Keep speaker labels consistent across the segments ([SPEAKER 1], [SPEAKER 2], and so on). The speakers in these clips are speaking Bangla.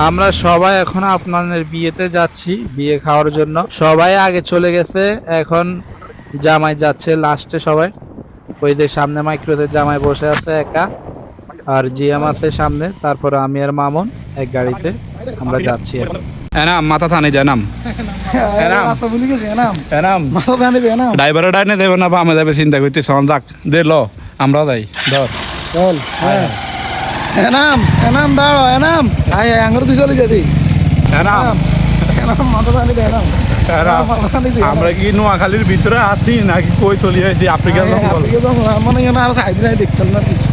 [SPEAKER 1] আমরা সবাই এখন আপনাদের বিয়েতে যাচ্ছি বিয়ে খাওয়ার জন্য। সবাই আগে চলে গেছে, এখন জামাই যাচ্ছে লাস্টে। সবাই ওই যে সামনে মাইক্রোতে জামাই বসে আছে একা, আর জিএম আছে সামনে, তারপরে আমি আর মামুন এক গাড়িতে আমরা যাচ্ছি এখন।
[SPEAKER 2] এনাম মাথা থানি দে নাম ড্রাইভার ডাইনে দেবে না বামে যাবে চিন্তা করতে সন যাক দে ল আমরাও যাই ধর
[SPEAKER 3] চল এনাম এনাম দাঁড়ো এনাম আয় আঙ্গুর তুই চলে যাবি
[SPEAKER 2] এনাম
[SPEAKER 3] এনাম মাথা টানি দে এনাম
[SPEAKER 2] আমরা কি নোয়াখালীর ভিতরে আছি নাকি কই চলে যাইছি আফ্রিকার জঙ্গল?
[SPEAKER 3] মানে আর সাইড নাই দেখতেন না কিছু।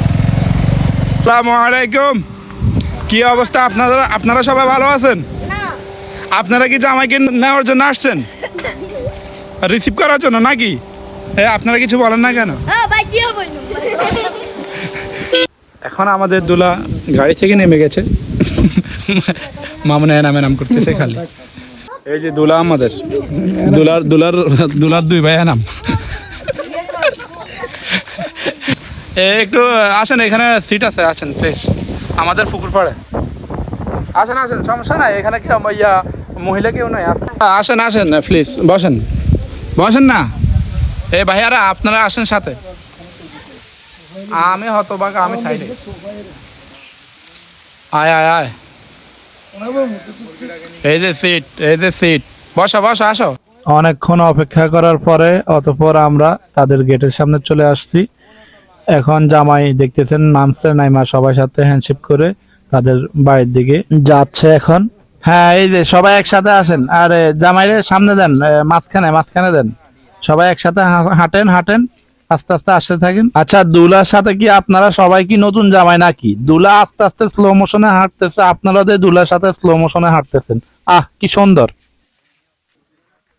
[SPEAKER 2] আসসালামু আলাইকুম, কি অবস্থা আপনারা সবাই ভালো আছেন? আপনারা কি জামাইকে নেওয়ার জন্য আসছেন, রিসিভ করার জন্য নাকি? আপনারা কিছু বলেন না কেন? এখন আমাদের দুলা গাড়ি থেকে নেমে গেছে, মামুন এনাম করতেছে খালি। এই যে দুলা আমাদের দুলার দুই ভাই এনাম। একটু আসেন, এখানে সিট আছে, আসেন প্লিজ। আমাদের পুকুর পাড়ে আসেন, সমস্যা নাই, এখানে কি ইয়া মহিলা কেউ নাই, আসেন প্লিজ, বসেন না। এই ভাইয়ারা আপনারা আসেন সাথে। আমি হতবাক, আমি সাইডে। আয় এই যে সিট বসো আসো।
[SPEAKER 1] অনেকক্ষণ অপেক্ষা করার পরে অতঃপর আমরা তাদের গেটের সামনে চলে আসছি। এখন জামাই দেখতেছেন নামছে নাইমা সবার সাথে হ্যান্ডশেক করে তাদের বাড়ির দিকে যাচ্ছে এখন। হ্যাঁ, এই যে সবাই একসাথে আসেন, আর জামাইরে সামনে দেন, মাঝখানে দেন, সবাই একসাথে হাঁটেন, আস্তে আস্তে আসতে থাকেন। আচ্ছা, দুলার সাথে কি আপনারা সবাই কি নতুন জামাই নাকি? দুলা আস্তে আস্তে স্লো মোশনে হাঁটতেছে, আপনারা দুলার সাথে স্লো মোশনে হাঁটতেছেন। আহ, কি সুন্দর!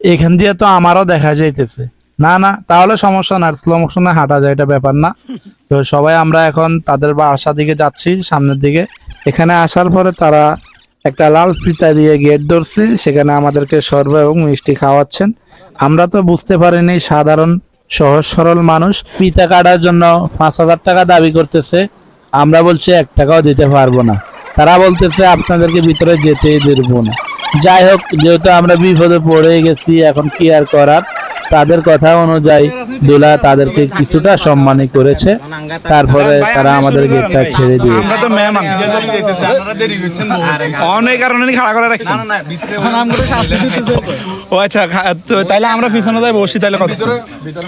[SPEAKER 1] এখান দিয়ে তো আমারও দেখা যাইতেছে। না, তাহলে সমস্যা না, স্লো মোশনে হাঁটা যায়, এটা ব্যাপার না। তো সবাই আমরা এখন তাদের বাসা দিকে যাচ্ছি, সামনের দিকে। এখানে আসার পরে তারা একটা লাল ফিতা দিয়ে গেট ধরছে, সেখানে আমাদেরকে শরবত এবং মিষ্টি খাওয়াচ্ছেন। আমরা তো বুঝতে পারিনি, সাধারণ সহজ সরল মানুষ ফিতা কাটার জন্য 5,000 টাকা দাবি করতেছে। আমরা বলছি 1 টাকাও দিতে পারবো না। তারা বলতেছে আপনাদেরকে ভিতরে যেতেই দেবো না। যাই হোক, যেহেতু আমরা বিপদে পড়ে গেছি, এখন কি আর করার। তাদের কথা অনুযায়ী দুলা তাদেরকে কিছুটা সম্মানই করেছে, তারপরে তারা আমাদের গেটটা ছেড়ে দিয়ে।
[SPEAKER 2] আমরা তো মেহমান, অনেক কারণে খাড়া করে রাখছি। ও আচ্ছা, তাইলে আমরা পিছনে যাই বসি, তাইলে কত ভিতরে